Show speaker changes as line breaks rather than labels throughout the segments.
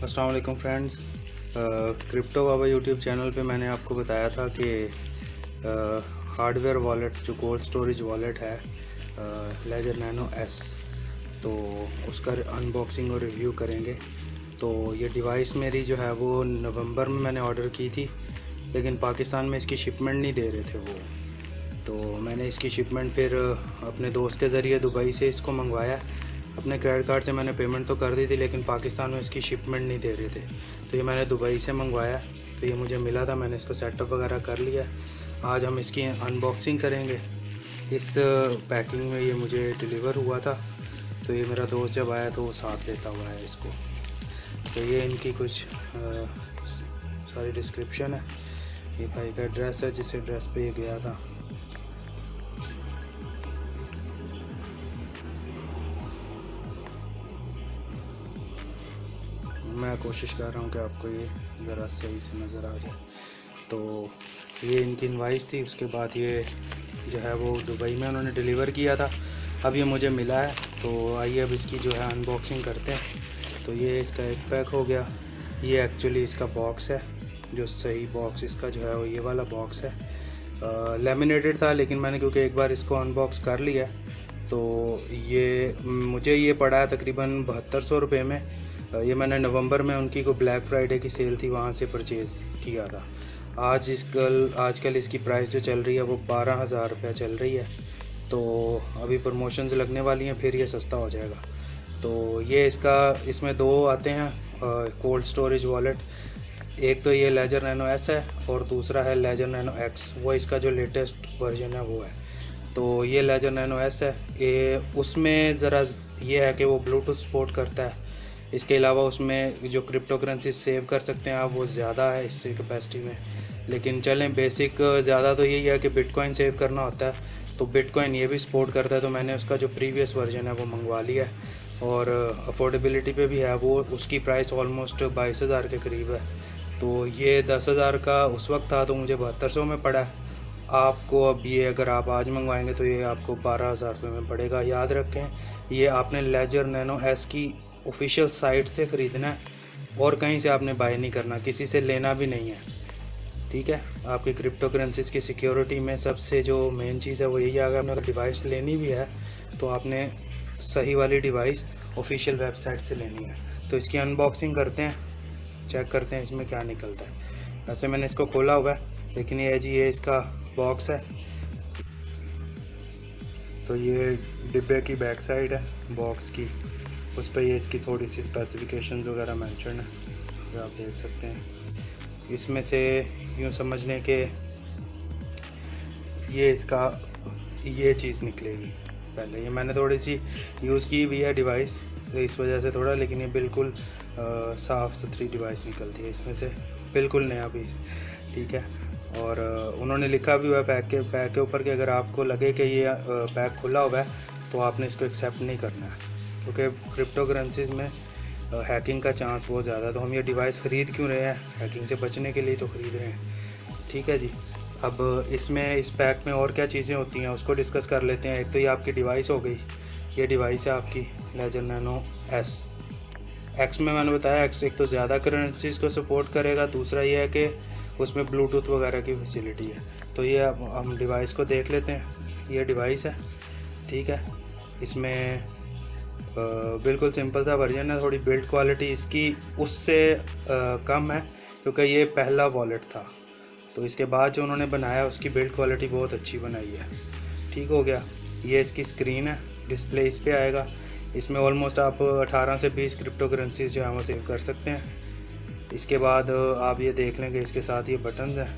अस्सलाम वालेकुम friends. Crypto बाबा YouTube channel पे मैंने आपको बताया था कि हार्डवेयर वॉलेट जो कोल्ड स्टोरेज वॉलेट है लेजर नैनो एस, तो उसका अनबॉक्सिंग और रिव्यू करेंगे। तो ये डिवाइस मेरी जो है वो नवंबर में मैंने ऑर्डर की थी, लेकिन पाकिस्तान में इसकी शिपमेंट नहीं दे रहे थे वो। तो मैंने इसकी शिपमेंट फिर अपने दोस्त के ज़रिए दुबई से इसको मंगवाया। अपने क्रेडिट कार्ड से मैंने पेमेंट तो कर दी थी, लेकिन पाकिस्तान में इसकी शिपमेंट नहीं दे रहे थे। तो ये मैंने दुबई से मंगवाया, तो ये मुझे मिला था, मैंने इसको सेटअप वगैरह कर लिया। आज हम इसकी अनबॉक्सिंग करेंगे। इस पैकिंग में ये मुझे डिलीवर हुआ था, तो ये मेरा दोस्त जब आया तो वो साथ लेता हुआ है इसको। तो ये इनकी कुछ सारी डिस्क्रिप्शन है। ये भाई का एड्रेस है जिस एड्रेस पे ये गया था। मैं कोशिश कर रहा हूँ कि आपको ये ज़रा सही से नज़र आ जाए। तो ये इनकी इनवाइस थी, उसके बाद ये जो है वो दुबई में उन्होंने डिलीवर किया था। अब ये मुझे मिला है, तो आइए अब इसकी जो है अनबॉक्सिंग करते हैं। तो ये इसका एक पैक हो गया। ये एक्चुअली इसका बॉक्स है, जो सही बॉक्स इसका जो है वो ये वाला बॉक्स है। लेमिनेटेड था, लेकिन मैंने क्योंकि एक बार इसको अनबॉक्स कर लिया, तो ये मुझे ये पड़ा है तकरीबन 7200 रुपये में। ये मैंने नवंबर में उनकी को ब्लैक फ्राइडे की सेल थी, वहाँ से परचेज़ किया था। आजकल इसकी प्राइस जो चल रही है वो 12,000 रुपये चल रही है। तो अभी प्रमोशंस लगने वाली हैं, फिर ये सस्ता हो जाएगा। तो ये इसमें दो आते हैं कोल्ड स्टोरेज वॉलेट। एक तो ये लेजर नैनो एस है और दूसरा है लेजर नैनो एक्स, वो इसका जो लेटेस्ट वर्जन है वो है। तो ये लेजर नैनो एस है, ये उसमें ज़रा ये है कि वो ब्लूटूथ सपोर्ट करता है। इसके अलावा उसमें जो क्रिप्टो करेंसी सेव कर सकते हैं आप, वो ज़्यादा है इससे कैपेसिटी में। लेकिन चलें, बेसिक ज़्यादा तो यही है कि बिटकॉइन सेव करना होता है, तो बिटकॉइन ये भी सपोर्ट करता है। तो मैंने उसका जो प्रीवियस वर्जन है वो मंगवा लिया है, और अफोर्डेबिलिटी पे भी है वो। उसकी प्राइस ऑलमोस्ट 22,000 के करीब है। तो ये 10,000 का उस वक्त था, तो मुझे 7200 में पड़ा है। आपको अब ये अगर आप आज मंगवाएंगे तो ये आपको 12,000 रुपये में पड़ेगा। याद रखें, ये आपने लेजर नैनो एस की ऑफिशियल साइट से ख़रीदना है, और कहीं से आपने बाय नहीं करना, किसी से लेना भी नहीं है, ठीक है। आपकी क्रिप्टो करेंसीज की सिक्योरिटी में सबसे जो मेन चीज़ है वो यही है, अगर आपने डिवाइस लेनी भी है तो आपने सही वाली डिवाइस ऑफिशियल वेबसाइट से लेनी है। तो इसकी अनबॉक्सिंग करते हैं, चेक करते हैं इसमें क्या निकलता है। वैसे मैंने इसको खोला हुआ है, लेकिन ये इसका बॉक्स है। तो ये डिब्बे की बैक साइड है बॉक्स की, उस पर ये इसकी थोड़ी सी स्पेसिफिकेशंस वगैरह मेंशन है, जो आप देख सकते हैं। इसमें से यूँ समझ लें कि ये इसका ये चीज़ निकलेगी। पहले ये मैंने थोड़ी सी यूज़ की भी है डिवाइस, तो इस वजह से थोड़ा, लेकिन ये बिल्कुल साफ़ सुथरी डिवाइस निकलती है इसमें से, बिल्कुल नया पीस, ठीक है। और उन्होंने लिखा भी हुआ है पैक के ऊपर कि अगर आपको लगे कि ये पैक खुला हुआ है तो आपने इसको एक्सेप्ट नहीं करना है, क्योंकि क्रिप्टो करेंसीज में हैकिंग का चांस बहुत ज़्यादा है। तो हम ये डिवाइस ख़रीद क्यों रहे हैं? हैकिंग से बचने के लिए तो ख़रीद रहे हैं, ठीक है जी। अब इसमें इस पैक में और क्या चीज़ें होती हैं उसको डिस्कस कर लेते हैं। एक तो ये आपकी डिवाइस हो गई, ये डिवाइस है आपकी लेजर नैनो एस। एक्स में मैंने बताया, एक्स एक तो ज़्यादा करेंसीज को सपोर्ट करेगा, दूसरा ये है कि उसमें ब्लूटूथ वगैरह की फैसिलिटी है। तो ये अब हम डिवाइस को देख लेते हैं। ये डिवाइस है, ठीक है। इसमें बिल्कुल सिंपल सा वर्जन है। थोड़ी बिल्ड क्वालिटी इसकी उससे कम है, क्योंकि ये पहला वॉलेट था। तो इसके बाद जो उन्होंने बनाया उसकी बिल्ड क्वालिटी बहुत अच्छी बनाई है, ठीक हो गया। ये इसकी स्क्रीन है, डिस्प्ले इस पे आएगा। इसमें ऑलमोस्ट आप 18 से 20 क्रिप्टो करेंसीज जो है वो सेव कर सकते हैं। इसके बाद आप ये देख लेंगे, इसके साथ ये बटन्स हैं,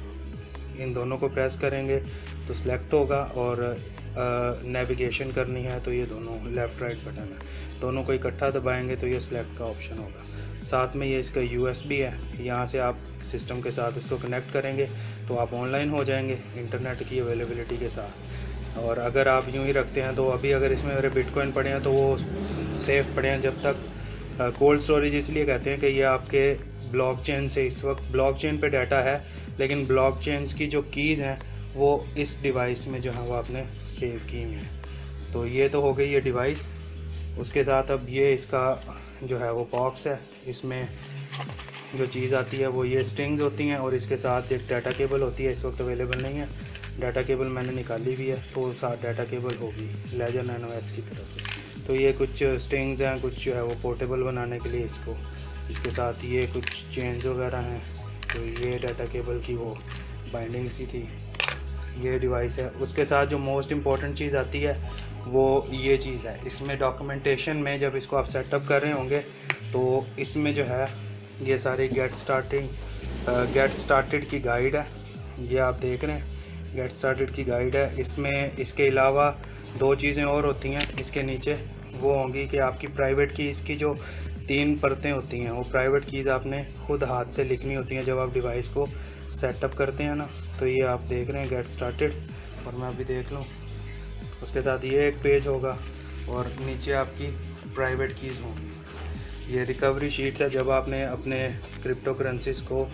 इन दोनों को प्रेस करेंगे तो सिलेक्ट होगा, और नेविगेशन करनी है तो ये दोनों लेफ़्ट राइट बटन है, दोनों को इकट्ठा दबाएंगे तो ये सिलेक्ट का ऑप्शन होगा। साथ में ये इसका USB है, यहाँ से आप सिस्टम के साथ इसको कनेक्ट करेंगे तो आप ऑनलाइन हो जाएंगे इंटरनेट की अवेलेबिलिटी के साथ। और अगर आप यूँ ही रखते हैं तो अभी अगर इसमें मेरे बिटकॉइन पड़े हैं तो वो सेफ़ पड़े हैं जब तक। कोल्ड स्टोरेज इसलिए कहते हैं कि ये आपके ब्लॉकचेन से, इस वक्त ब्लॉकचेन पे डाटा है, लेकिन ब्लॉकचेन की जो कीज़ हैं वो इस डिवाइस में जो है वो आपने सेव की हुई हैं। तो ये तो हो गई ये डिवाइस। उसके साथ अब ये इसका जो है वो बॉक्स है, इसमें जो चीज़ आती है वो ये स्ट्रिंग्स होती हैं, और इसके साथ एक डाटा केबल होती है, इस वक्त अवेलेबल नहीं है। डाटा केबल मैंने निकाली भी है, तो साथ डाटा केबल होगी लेजर नैनो एस की तरफ से। तो ये कुछ स्ट्रिंग्स हैं, कुछ जो है वो पोर्टेबल बनाने के लिए इसको, इसके साथ ये कुछ चेन्स वगैरह हैं। तो ये डाटा केबल की वो बाइंडिंग सी थी, ये डिवाइस है। उसके साथ जो मोस्ट इम्पॉर्टेंट चीज़ आती है वो ये चीज़ है। इसमें डॉक्यूमेंटेशन में जब इसको आप सेटअप कर रहे होंगे तो इसमें जो है ये सारी गेट स्टार्टेड की गाइड है, ये आप देख रहे हैं, गेट स्टार्टेड की गाइड है। इसमें इसके अलावा दो चीज़ें और होती हैं इसके नीचे, वो होंगी कि आपकी प्राइवेट कीज़ की जो 3 परतें होती हैं, वो प्राइवेट कीज़ आपने खुद हाथ से लिखनी होती हैं जब आप डिवाइस को सेटअप करते हैं ना। तो ये आप देख रहे हैं गेट स्टार्टेड, और मैं अभी देख लूँ। उसके साथ ये एक पेज होगा और नीचे आपकी प्राइवेट कीज़ होंगी। ये रिकवरी शीट्स है, जब आपने अपने क्रिप्टो करेंसीज़ को,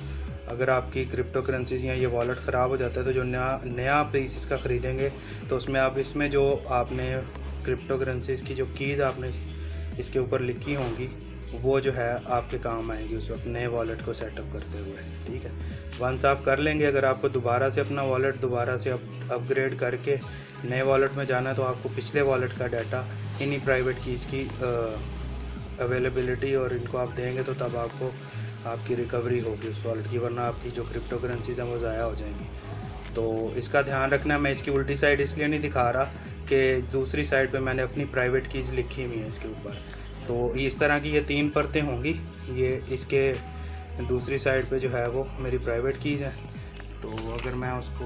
अगर आपकी क्रिप्टो करेंसीज या ये वॉलेट ख़राब हो जाता है तो जो नया पीस इसका ख़रीदेंगे तो उसमें आप इसमें जो आपने क्रिप्टो करेंसीज़ की जो कीज़ आपने इसके ऊपर लिखी होंगी वो जो है आपके काम आएंगी उस वक्त नए वॉलेट को सेटअप करते हुए। ठीक है, वंस आप कर लेंगे, अगर आपको दोबारा से अपना वॉलेट दोबारा से अपग्रेड करके नए वॉलेट में जाना है तो आपको पिछले वॉलेट का डाटा इन्हीं प्राइवेट कीज़ की अवेलेबिलिटी और इनको आप देंगे तो तब आपको आपकी रिकवरी होगी उस वॉलेट की, वरना आपकी जो क्रिप्टो करेंसीज हैं वो ज़ाया हो जाएंगी। तो इसका ध्यान रखना। मैं इसकी उल्टी साइड इसलिए नहीं दिखा रहा कि दूसरी साइड पे मैंने अपनी प्राइवेट कीज़ लिखी हुई हैं इसके ऊपर। तो इस तरह की ये 3 परतें होंगी, ये इसके दूसरी साइड पे जो है वो मेरी प्राइवेट कीज़ हैं। तो अगर मैं उसको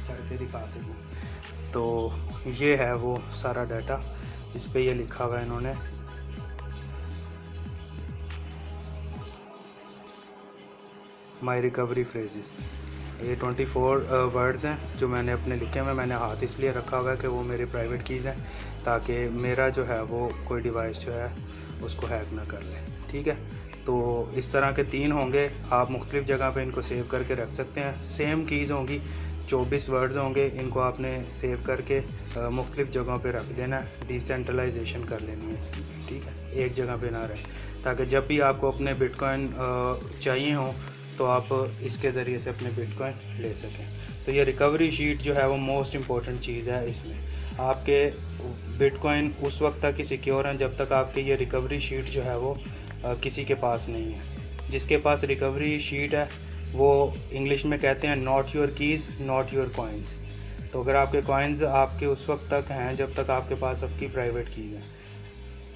करके दिखा सकूँ तो ये है वो सारा डाटा, इस पर ये लिखा हुआ है इन्होंने माई रिकवरी फ्रेजेस। ये 24 वर्ड्स हैं जो मैंने अपने लिखे हुए। मैंने हाथ इसलिए रखा हुआ है कि वो मेरी प्राइवेट कीज़ हैं, ताकि मेरा जो है वो कोई डिवाइस जो है उसको हैक ना कर ले। ठीक है, तो इस तरह के 3 होंगे, आप मुख्तलिफ़ जगह पे इनको सेव करके रख सकते हैं। सेम कीज़ होंगी, 24 वर्ड्स होंगे, इनको आपने सेव करके मुख्तलिफ़ जगहों पे रख देना है। डिसेंट्रलाइजेशन कर लेनी है इसकी, ठीक है, एक जगह पे ना रहे, ताकि जब भी आपको अपने बिटकॉइन चाहिए हों तो आप इसके ज़रिए से अपने बिटकॉइन ले सकें। तो ये रिकवरी शीट जो है वो मोस्ट इम्पॉर्टेंट चीज़ है। इसमें आपके बिटकॉइन उस वक्त तक ही सिक्योर हैं जब तक आपके ये रिकवरी शीट जो है वो किसी के पास नहीं है। जिसके पास रिकवरी शीट है वो इंग्लिश में कहते हैं not your keys not your coins. तो अगर आपके कॉइन्स आपके उस वक्त तक हैं जब तक आपके पास आपकी प्राइवेट कीज़ हैं।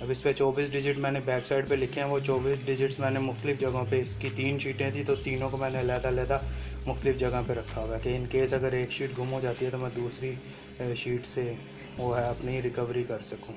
अब इस पे 24 डिजिट मैंने बैक साइड पे लिखे हैं, वो 24 डिजिट्स मैंने मुख्तलिफ़ जगहों पे, इसकी 3 शीटें थी तो तीनों को मैंने अलग-अलग मुख्तलिफ़ जगह पे रखा हुआ है कि इन केस अगर एक शीट गुम हो जाती है तो मैं दूसरी शीट से वो है अपनी रिकवरी कर सकूं।